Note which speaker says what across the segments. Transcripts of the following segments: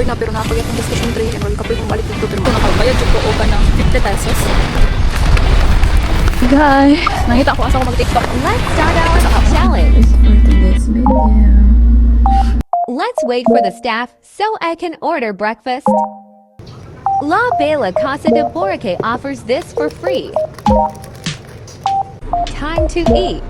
Speaker 1: na pero napagyan ng discussion train or kapoy kung balik dito pero nakabayad yung ko ka ng 50 pesos. Guys, nakita ko asa ko mag-TikTok.
Speaker 2: Let's start our challenge.
Speaker 1: This video.
Speaker 2: Let's wait for the staff so I can order breakfast. La Bella Casa de Boracay offers this for free. Time to eat.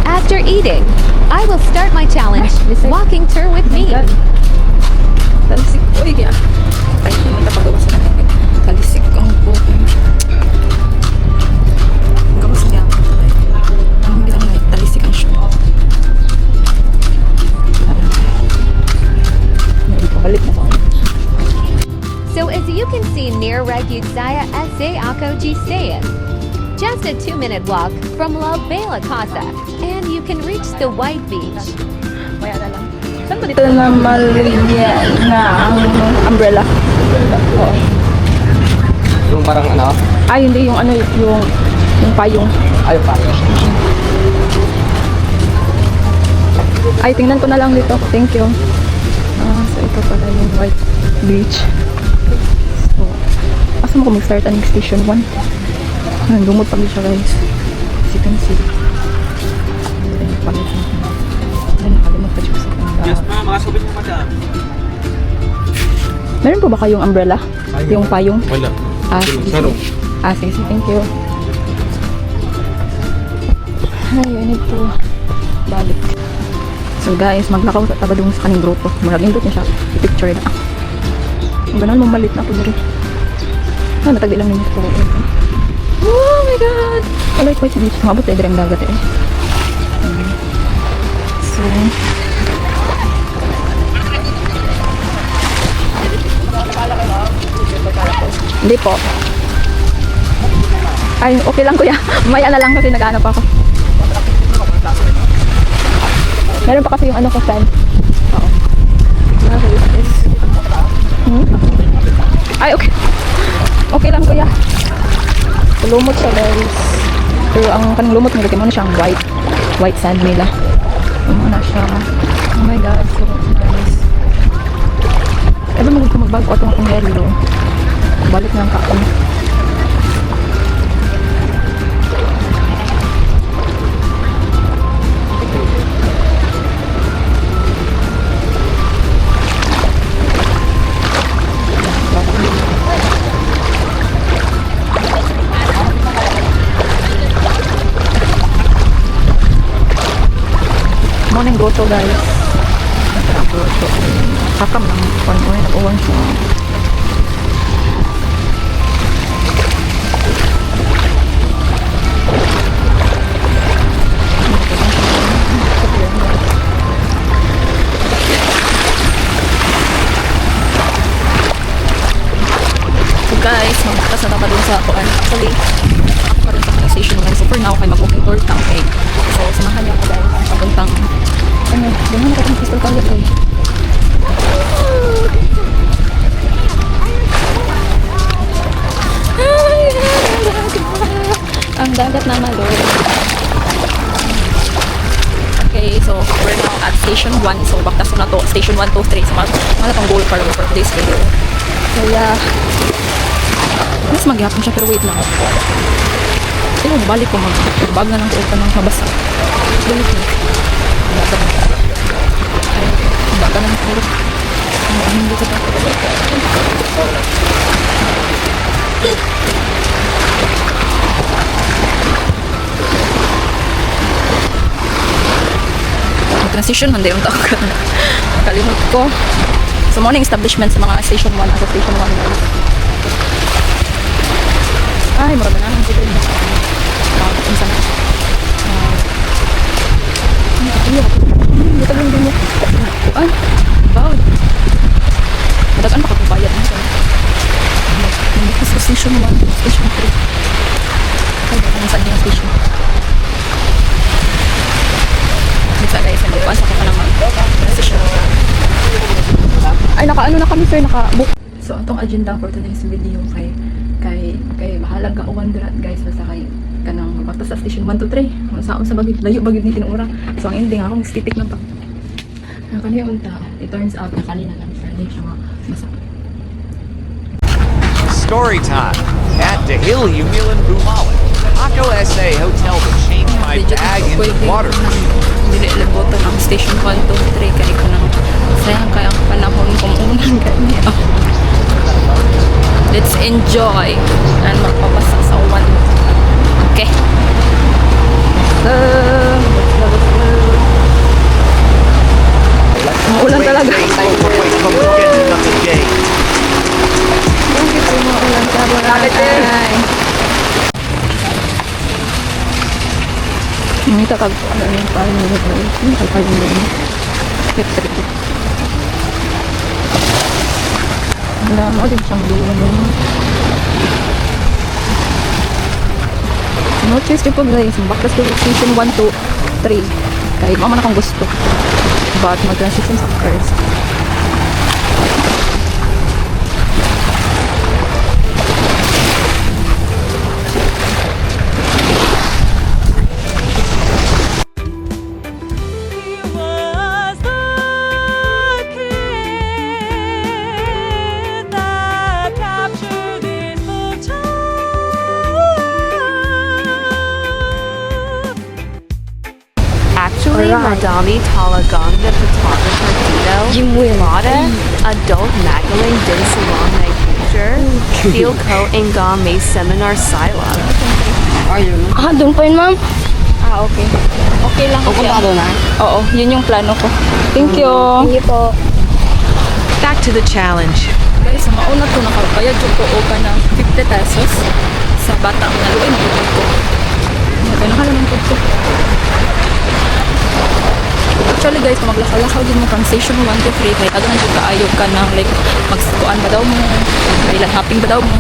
Speaker 2: After eating, I will start my challenge, walking tour with me.
Speaker 1: Talisik ko kaya. Ay, hindi ka pagawa sa namin. Talisik ko ang po. Gawas niya. Hindi lang na talisik ang show. Balik mo ko.
Speaker 2: So as you can see near Ragutsaya SA Ako Gisayan, just a 2-minute walk from La Bella Casa, and you can reach the White Beach.
Speaker 1: Maya na lang. Saan ba dito na maliliyan na umbrella? Oo.
Speaker 3: Yung parang ano?
Speaker 1: Ay, hindi yung ano, yung payong.
Speaker 3: Ay, parang.
Speaker 1: Ay, tingnan ko na lang dito. Thank you. So ito pala yung White Beach. So, asa mo kung mag-start ang station 1? Ayun, lumot pa siya guys. As you can see. Ayun, pala siya. Ayun, nakalimot pa siya sa
Speaker 3: Yes, ma'am. Makasubit mo madam.
Speaker 1: Meron po ba kayong umbrella? Yung payong?
Speaker 3: Wala.
Speaker 1: Sige.
Speaker 3: Saro.
Speaker 1: Sige. Thank you. Ay, I need to balik. So guys, maglakaw sa tabadong sa kaning grupo. Maragindot niya siya. I-picture na. Ang ganun, mamalit na ako dito. Natagdi lang ninyo ito. Oh my god! I like White Beach. Mabot tayo direng dagat eh. So, hindi po. Ay, okay lang kuya. Maya na lang kasi nag-ano pa ako. Meron pa kasi yung ano ko fan. Oo. Ay, okay. Okay lang kuya. Lumot siya guys. Pero ang kanang lumot nila, kaya mo na siyang white sand nila. Ano na siya. Oh my god. So guys. Ewan mo kung mag-bag o itong akong yellow. Balik na ang kaon. Morning grotto guys. Grotto. Kakam lang. Uwan siya. So guys, magbukas na tayo sa kuan. Actually, ako pa rin sa station guys. So for now, kayo mag-walking tour town eh. So samahan niyo ako guys. Papuntang ano, ganun ka itong crystal toilet eh. Ang dagat na malor. Okay, so we're now at station 1. So baktas na to, station 1, 2, 3. So mga itong goal for today's video. So yeah. Mas magyapon siya pero wait lang. Sino balik ko mag-bag na ng suot ng mabasa. Balik na. Baka na ng puro. Hindi ko pa. Transition man din yung tawag. Kalimut ko. So morning establishment sa mga station 1 as station 1 guys. Ay, marami na lang dito. Unsa na. Dito lang din mo. Ay, bawal. Madagan pa kung bayad mo siya. Nandito sa station 1, station 3. Ay, bakit saan yung station? Dito guys, nagpasa ko pa lang mag-station. Ay, naka-ano na kami sir, naka-book. So, itong agenda for today's video kay Kay bahalag ka uwan dira guys basta kay kanang mabata sa station 1 to 3. Saan sa bagay layo bagay ni tinura. So ang ending akong stitik na pa. Ang kanina unta, it turns out na kanina lang friendly siya nga basta.
Speaker 4: Story time at Dahili Milan Bumalik. Ako SA Hotel that changed my bag into water.
Speaker 1: Dili libotan ang station 1 to 3 kay kanang sayang kay ang panahon kung unan kay let's enjoy and magpapasa sa uwan. Okay. Maulan talaga. Bakit maulan talaga? Kita kag ano yung parang yung parang yung trip. Wala mo din siyang duwan mo. No choice po guys. Baklas ko station 1 to 3. Kaya mama na kung gusto. But mag-transition sa first.
Speaker 2: Actually,
Speaker 1: Alright.
Speaker 2: Madami Talagang, the photographer Dino, Lada, Adult Magaling Din Salon My Picture, Theo Ko Nga May Seminar Sila.
Speaker 1: Ah, doon po yun ma'am? Ah, okay. Okay lang.
Speaker 3: Pupunta ka doon, ha?
Speaker 1: Oo, yun yung plano ko. Thank you. Thank you po.
Speaker 5: Back to the challenge.
Speaker 1: Guys, sa mauna to nakapayad yung ko ka ng 50 pesos sa bata ang naluin ng tubig ko. Naganahan naman po ito. Actually guys, kung maglakaw-lakaw din mo from station 1 to 3, kaya taganan dito kaayog ka ng like, magsukuan ba daw mo, kailan hopping ba daw mo.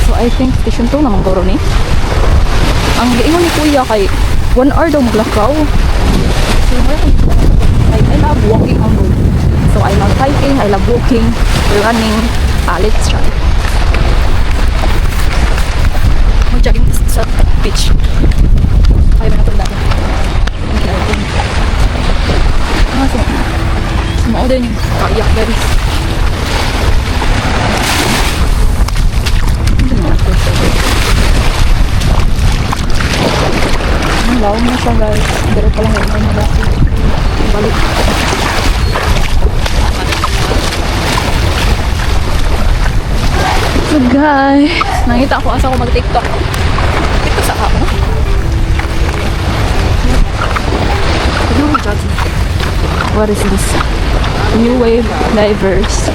Speaker 1: So I think station 2 naman goro ni. Ang giingon ni kuya kay 1 hour daw maglakaw. So I love walking on road. So I love hiking, I love walking, running. Let's try. Mag-jogging sa beach. Ayaw na ito lang. Sumao din yung kayak guys. Ang lawang na siya guys. Pero palang yung mga basi. Balik. So guys, nakita ko asa ko mag-tiktok. TikTok sa ako. What is this? New Wave Divers.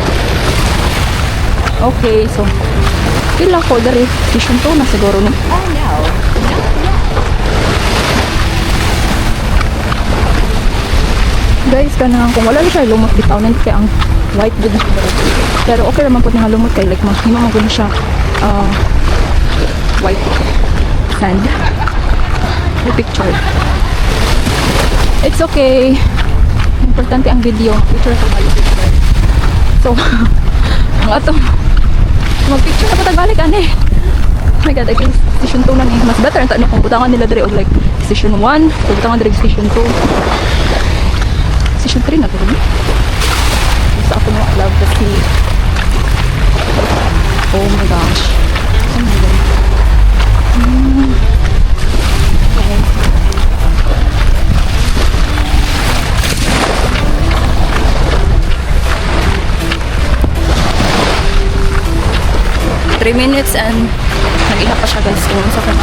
Speaker 1: Okay, so pila ko dari station 2 na siguro ni. Guys, kanang kung wala siya lumot bitaw nan kay ang white good. Pero okay naman po nga lumot kay like mahimo man gud siya white sand. The picture. It's okay. Importante ang video. Picture sa balik. So, ang atong mag-picture na patagbalik ani. Oh my god, I think station 2 lang eh. Mas better ang kung butangan nila diri og like station 1, kung butangan diri station 2. Station 3 na to. Basta ako na love the sea. Oh my gosh. Oh my god. Okay. 3 minutes and nag-iha pa siya guys kung sa kung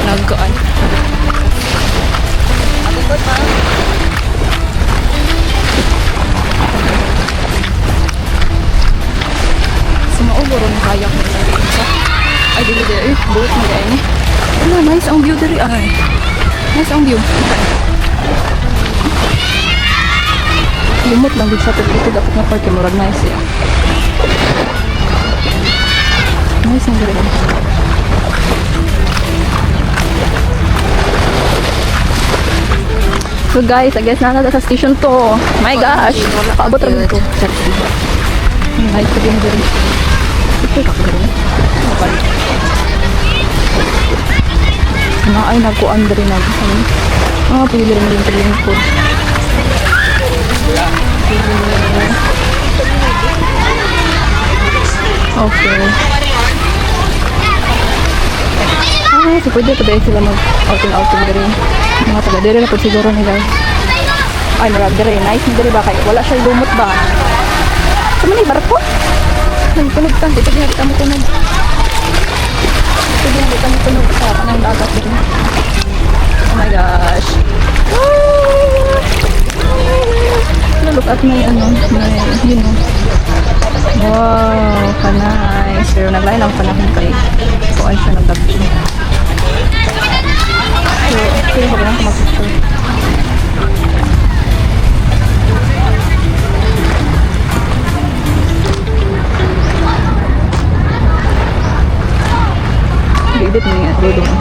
Speaker 1: nag-goan. Matikot pa. Sumauboro ng kayak nila rin siya. Ay, dili dili. Boat mo dahil. Ano, nice ang view dali. Ay, nice ang view. Lumot lang din siya. Pero ito dapat na party murag nice eh. Nice ang gano'n. So guys, I guess nasa sa station to. My gosh, paabot rin ito. Nice to be in Ito ka gano'n. Ano ay nagkuan rin na. Pili rin rin lingkod. Okay. So pwede pa dahil sila mag-outing rin. Mga taga dire na po siguro nila. Ay, marag dire. Nice na dire ba kayo? Wala siya lumot ba? Sama na barko? Nagtunog ka. Dito din kita mo tunog. Dito din kita mo tunog sa kanang dagat din. Oh my gosh. Look at my my, you know. Wow, ka-nice. Pero naglain lang panahon kay kuan siya naggabi. So, okay, wag lang mag-picture. Edit mo yan, dulo mo.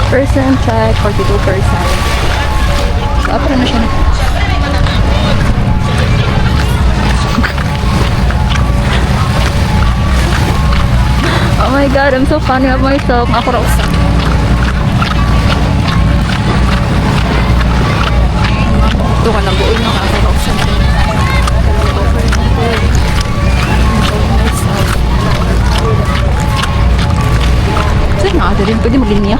Speaker 1: Percent check, 42%. So, upra na siya na. Oh my god, I'm so funny of myself. Ako raw sa. Ito ka lang buoy na ako raw sa. Saan na ata rin? Pwede maglinya?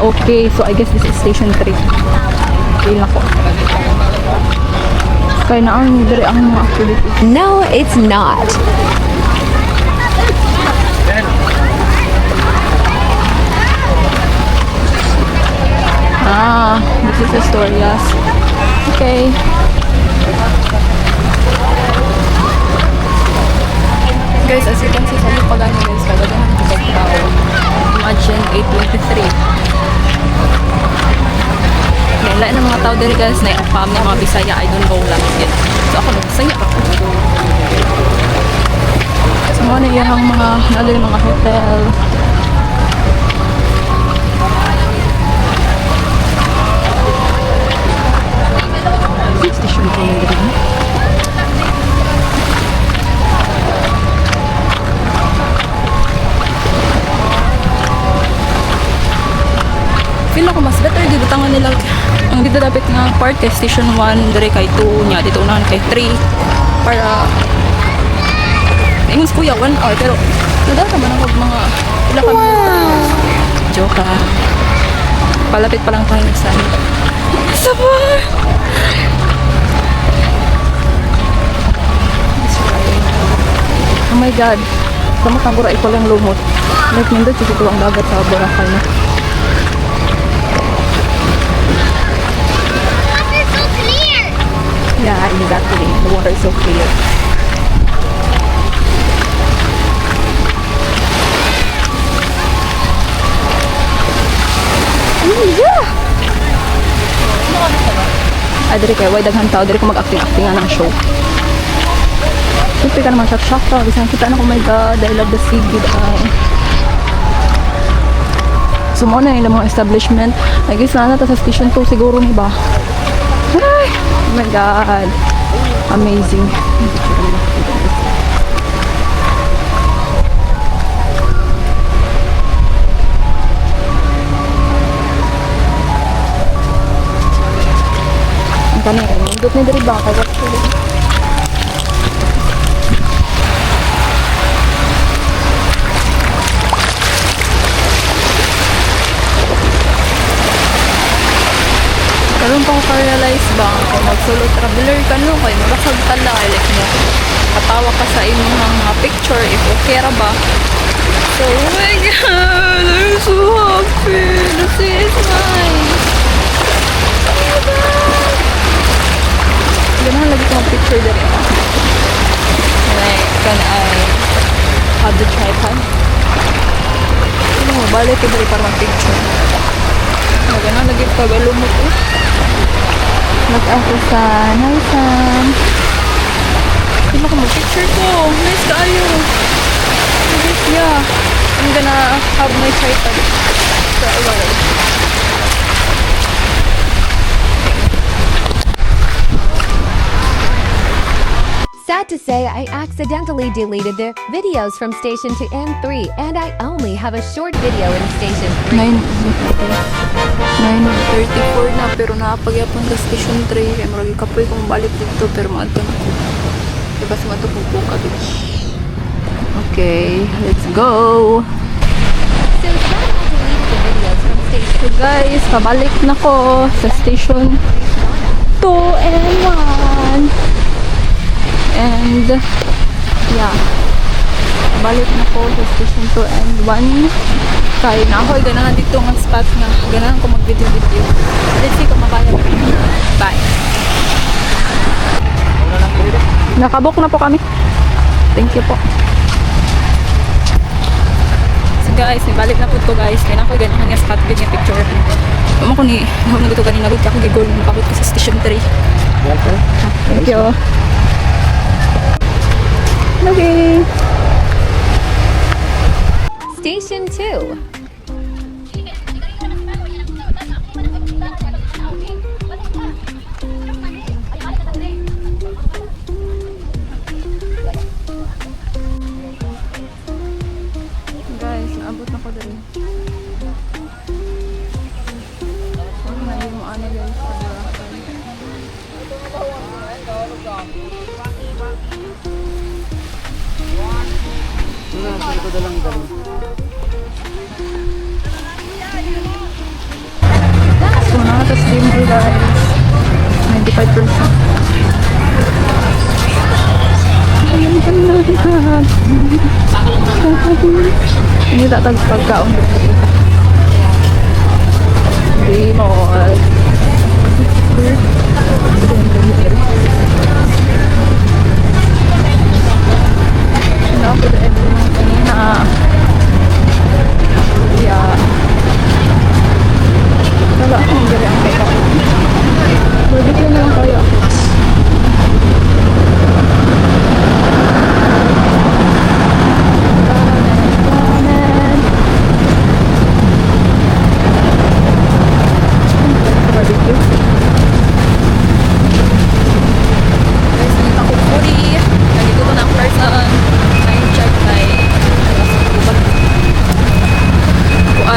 Speaker 1: Okay. So, I guess this is station 3. Okay na ko. Kaya na ang dari ang mga activities.
Speaker 2: No, it's not.
Speaker 1: This is Astorias. Okay. Guys, as you can see, sa yung pagano guys, kagad yung kapag tao. Imagine 8:23. Lain ng mga tao dito guys, na yung fam ng mga Bisaya, I don't know lang yet. So ako nagsaya ako. So mga yung mga hotel. Station ko yung dito. Feel ako mas better dito tangan nila ang dito dapat nga part kay station 1 dire kay 2 nya dito unahan kay 3 para ingon sa kuya 1 hour pero nadata man ako mga pila ka joke ka palapit pa lang tayo sa sabor oh my god kamot ang buray ko lang lumot like nindot dito ang dagat sa Boracay na. Yeah, exactly. The water is so clear. Yeah! Diri kay why daghan tao diri ko mag-acting-acting ng show. Siyempre ka naman shock ka. Bisan kita na, oh my god, I love the sea. Good eye. So, mo na yung mga establishment. I guess na sa station 2 siguro ni ba? Ay! Oh my god. Amazing. Ang kanay, nandot na diri ba? Kaya karon pa ko realize ba kung mag-solo traveler ka no kay murasag tala like mo katawa ka sa imong mga picture if okay ra ba so oh my god I'm so happy this is nice oh my god ganahan lagi ko picture dali like can I have the tripod ano balik ko dali para mag-picture ganahan lagi ko lumot mag-ako sa Naisan. Hindi ko mag-picture ko. Nice kayo. Yeah. I'm gonna have my tripod for a while.
Speaker 2: to say I accidentally deleted the videos from station 2 and 3 and I only have a short video in station 3.
Speaker 1: 9:34 na pero napagyapon sa station 3 kaya maragi kapoy kung balik dito pero maadto na ko. Diba sa matupugpog ka dito. Okay, let's go.
Speaker 2: So Sam deleted the videos from station
Speaker 1: So guys, pabalik na ko sa station 2 and 1. And yeah, balik na ko sa station 2 and 1. Kaya na ako, ganahan dito ng spot nga. Ganahan ko mag-video-video. Let's see kung makaya ba. Bye. Nakabook na po kami. Thank you po. So guys, may balik na po to guys. Kaya na ako ganahan nga spot, ganyan picture. Tama ko ni, ako na dito kanina. Ako gigol, mapakot ko sa station 3. Thank you. Okay.
Speaker 2: Station 2.
Speaker 1: Guys, naabot na ko dali. Ano na yung ano guys sa Boracay. So nakata-stream ko guys. 95%. Ayun ka na lahat. Ini tak tahu pagkaon. Di mall. Kenapa dah kanina? Ya. Kalau aku jadi ang kaya. Begitu na lang kaya.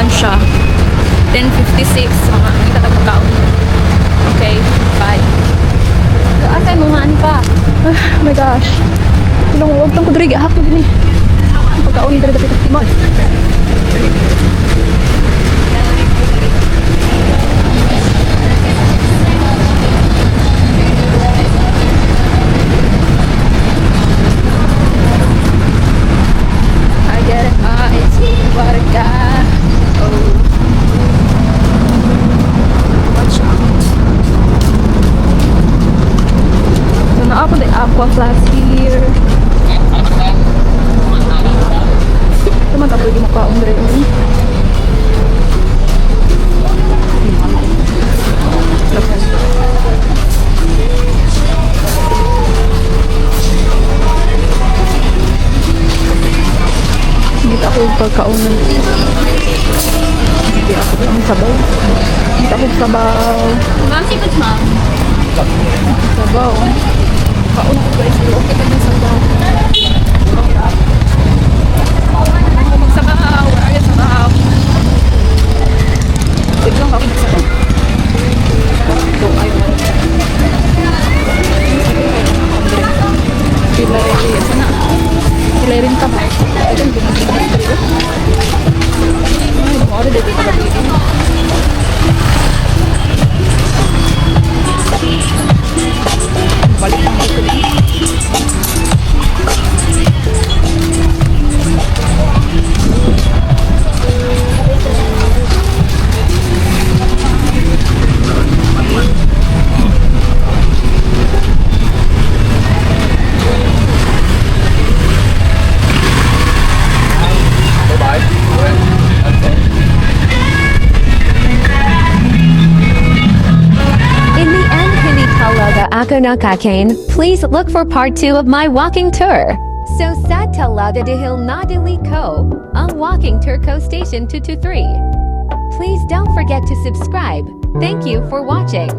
Speaker 1: Siya 10:56 mga kita na pagkaon. Okay, bye. Asay mo maan pa. Oh my gosh. Tulong wag tang kudrig ahak ni. Pagkaon diri dapat timon. Agar it's warga. Ako the aqua flask here. Ito magkapwede mo kaong rin. Hindi ako pagkaunan. Hindi ako ang sabaw. Hindi ako sabaw.
Speaker 6: Ma'am, sikot ma'am.
Speaker 1: Sabaw. Kauna ko guys, okay ka ng sabaw. Ako magsabaw, ayaw sabaw. Tignan ako magsabaw. Ito, ayaw mo. Pilay, sana. Pilay rin ka ba? Ito, binigyan ko rin. Ay, lumari dito ka ba dito? Balik lang dito.
Speaker 2: In the end, hindi talaga ako nakakain. Please look for part 2 of my walking tour. So sad talaga dahil nadali ko ang walking tour ko station 223. Please don't forget to subscribe. Thank you for watching.